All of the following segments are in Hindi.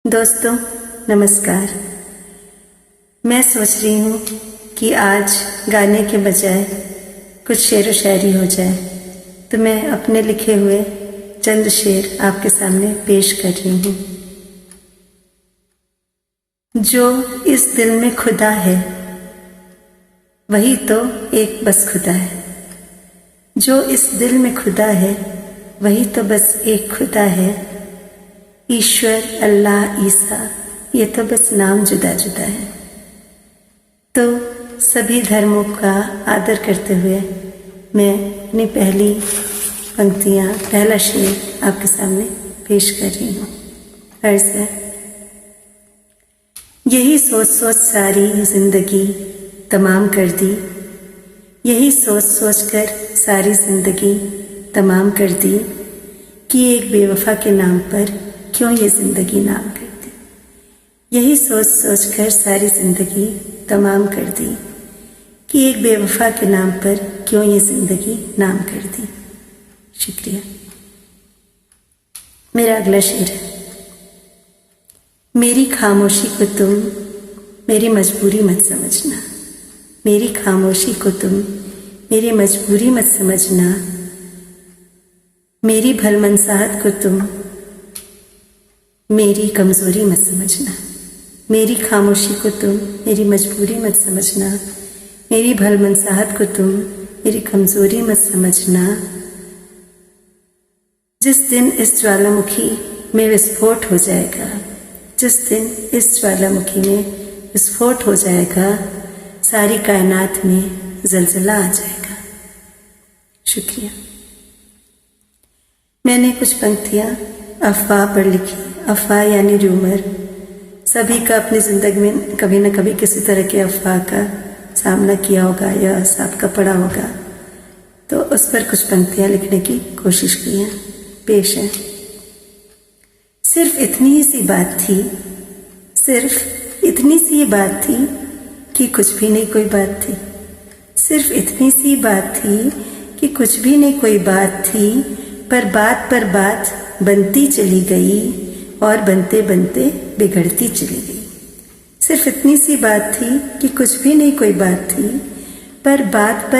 दोस्तों नमस्कार। मैं सोच रही हूँ कि आज गाने के बजाय कुछ शेर व शायरी हो जाए, तो मैं अपने लिखे हुए चंद शेर आपके सामने पेश कर रही हूँ। जो इस दिल में खुदा है वही तो एक बस खुदा है। जो इस दिल में खुदा है वही तो बस एक खुदा है। ईश्वर, अल्लाह, ईसा, ये तो बस नाम जुदा जुदा है। तो सभी धर्मों का आदर करते हुए मैं अपनी पहली पंक्तियाँ, पहला शेर आपके सामने पेश कर रही हूँ। अर्ज है, यही सोच सोच सारी जिंदगी तमाम कर दी। यही सोच सोच कर सारी जिंदगी तमाम कर दी कि एक बेवफा के नाम पर क्यों ये जिंदगी नाम कर दी। यही सोच सोच कर सारी जिंदगी तमाम कर दी कि एक बेवफा के नाम पर क्यों ये जिंदगी नाम कर दी। शुक्रिया। मेरा अगला शेर है, मेरी खामोशी को तुम मेरी मजबूरी मत समझना। मेरी खामोशी को तुम मेरी मजबूरी मत समझना। मेरी भलमनसाहत को तुम मेरी कमजोरी मत समझना। मेरी खामोशी को तुम मेरी मजबूरी मत समझना। मेरी भलमनसाहत को तुम मेरी कमजोरी मत समझना। जिस दिन इस ज्वालामुखी में विस्फोट हो जाएगा, जिस दिन इस ज्वालामुखी में विस्फोट हो जाएगा, सारी कायनात में जलजला आ जाएगा। शुक्रिया। मैंने कुछ पंक्तियाँ अफवाह पर लिखी। अफवाह यानी र्यूमर। सभी का अपनी जिंदगी में कभी न कभी किसी तरह की अफवाह का सामना किया होगा या सबका पढ़ा होगा, तो उस पर कुछ पंक्तियाँ लिखने की कोशिश की है। पेश है, सिर्फ इतनी ही सी बात थी, सिर्फ इतनी सी बात थी कि कुछ भी नहीं कोई बात थी। सिर्फ इतनी सी बात थी कि कुछ भी नहीं कोई बात थी, पर बात बनती चली गई और बनते बनते बिगड़ती चली गई। सिर्फ इतनी सी बात थी कि कुछ भी नहीं कोई बात थी, पर बात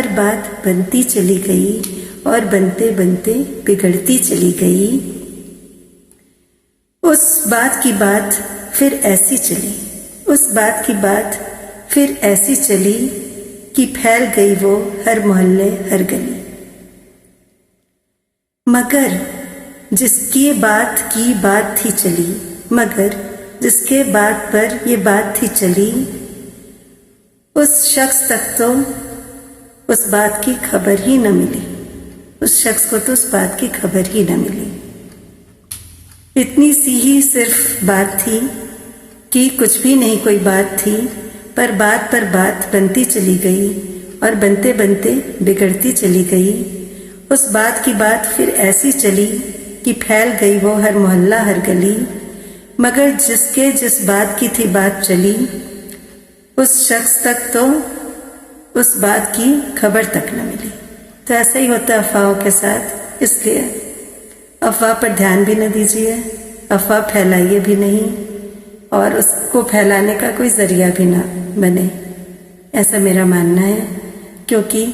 बनती चली गई और बनते बनते बिगड़ती चली गई। उस बात की बात फिर ऐसी चली, उस बात की बात फिर ऐसी चली कि फैल गई वो हर मोहल्ले हर गली। मगर जिसकी बात की बात थी चली, मगर जिसके बात पर ये बात थी चली, उस शख्स तक तो उस बात की खबर ही न मिली। उस शख्स को तो उस बात की खबर ही न मिली। इतनी सी ही सिर्फ बात थी कि कुछ भी नहीं कोई बात थी, पर बात बनती चली गई और बनते बनते बिगड़ती चली गई। उस बात की बात फिर ऐसी चली कि फैल गई वो हर मोहल्ला हर गली। मगर जिसके जिस बात की थी बात चली, उस शख्स तक तो उस बात की खबर तक न मिली। तो ऐसा ही होता है अफवाहों के साथ, इसलिए अफवाह पर ध्यान भी न दीजिए, अफवाह फैलाइए भी नहीं और उसको फैलाने का कोई जरिया भी ना बने, ऐसा मेरा मानना है। क्योंकि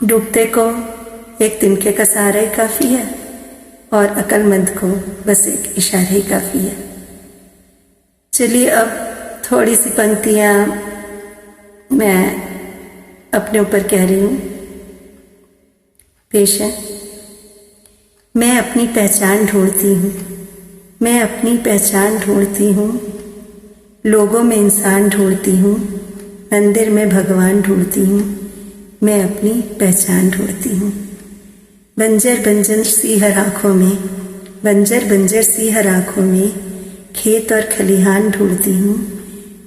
डूबते को एक तिनके का सहारा ही काफ़ी है और अक्लमंद को बस एक इशारा ही काफ़ी है। चलिए अब थोड़ी सी पंक्तियाँ मैं अपने ऊपर कह रही हूँ। पेश है, मैं अपनी पहचान ढूंढती हूँ, मैं अपनी पहचान ढूंढती हूँ। लोगों में इंसान ढूंढती हूँ, मंदिर में भगवान ढूंढती हूँ। मैं अपनी पहचान ढूंढती हूँ। बंजर सी हर आँखों में, बंजर सी हर आँखों में खेत और खलिहान ढूंढती हूँ।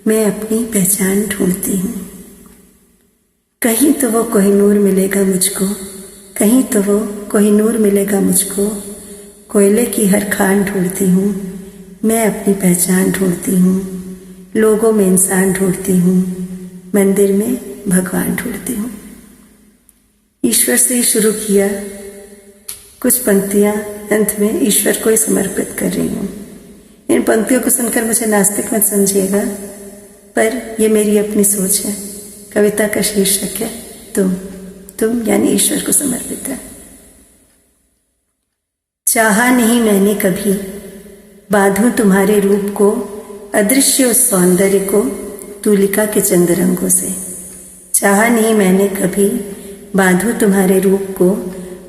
मैं अपनी पहचान ढूंढती हूँ। कहीं तो वो कोहिनूर मिलेगा मुझको, कहीं तो वो कोहिनूर मिलेगा मुझको। कोयले की हर खान ढूंढती हूँ। मैं अपनी पहचान ढूंढती हूँ। लोगों में इंसान ढूंढती हूँ, मंदिर में भगवान ढूंढती हूँ। ईश्वर से ही शुरू किया, कुछ पंक्तियाँ अंत में ईश्वर को ही समर्पित कर रही हूँ। इन पंक्तियों को सुनकर मुझे नास्तिक मत समझिएगा, पर यह मेरी अपनी सोच है। कविता का शीर्षक है तुम यानी ईश्वर को समर्पित है। चाहा नहीं मैंने कभी बांधूं तुम्हारे रूप को, अदृश्य उस सौंदर्य को तूलिका के चंद रंगों से। चाहा नहीं मैंने कभी बांधूं तुम्हारे रूप को,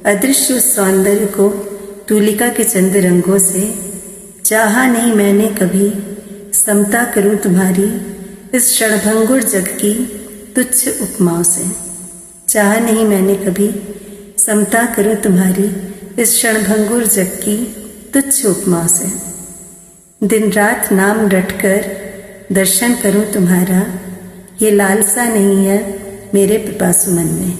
अदृश्य उस सौंदर्य को तूलिका के चंद रंगों से। चाहा नहीं मैंने कभी समता करूं तुम्हारी इस क्षणभंगुर जग की तुच्छ उपमाओं से। चाहा नहीं मैंने कभी समता करूं तुम्हारी इस क्षणभंगुर जग की तुच्छ उपमाओं से। दिन रात नाम रटकर दर्शन करूं तुम्हारा, ये लालसा नहीं है मेरे पिपासु मन में।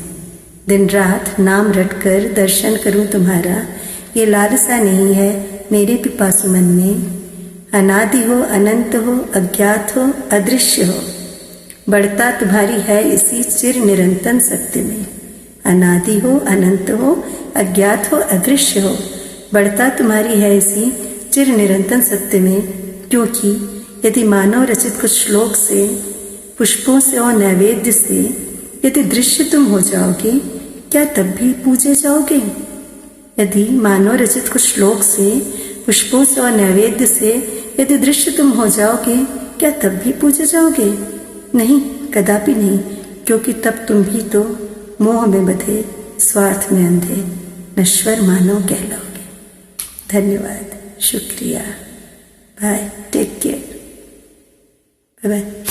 दिन रात नाम रटकर दर्शन करूं तुम्हारा, ये लालसा नहीं है मेरे पिपासु मन में। अनादि हो, अनंत हो, अज्ञात हो, अदृश्य हो, बढ़ता तुम्हारी है इसी चिर निरंतन सत्य में। अनादि हो, अनंत हो, अज्ञात हो, अदृश्य हो, बढ़ता तुम्हारी है इसी चिर निरंतन सत्य में। क्योंकि यदि मानव रचित कुछ श्लोक से, पुष्पों से और नैवेद्य से यदि दृश्य तुम हो जाओगे, क्या तब भी पूजे जाओगे? यदि मानव रचित कुछ श्लोक से, पुष्पों से और नैवेद्य से यदि दृश्य तुम हो जाओगे, क्या तब भी पूजे जाओगे? नहीं, कदापि नहीं, क्योंकि तब तुम भी तो मोह में बंधे, स्वार्थ में अंधे नश्वर मानव कहलाओगे। धन्यवाद, शुक्रिया, bye, take care, bye bye.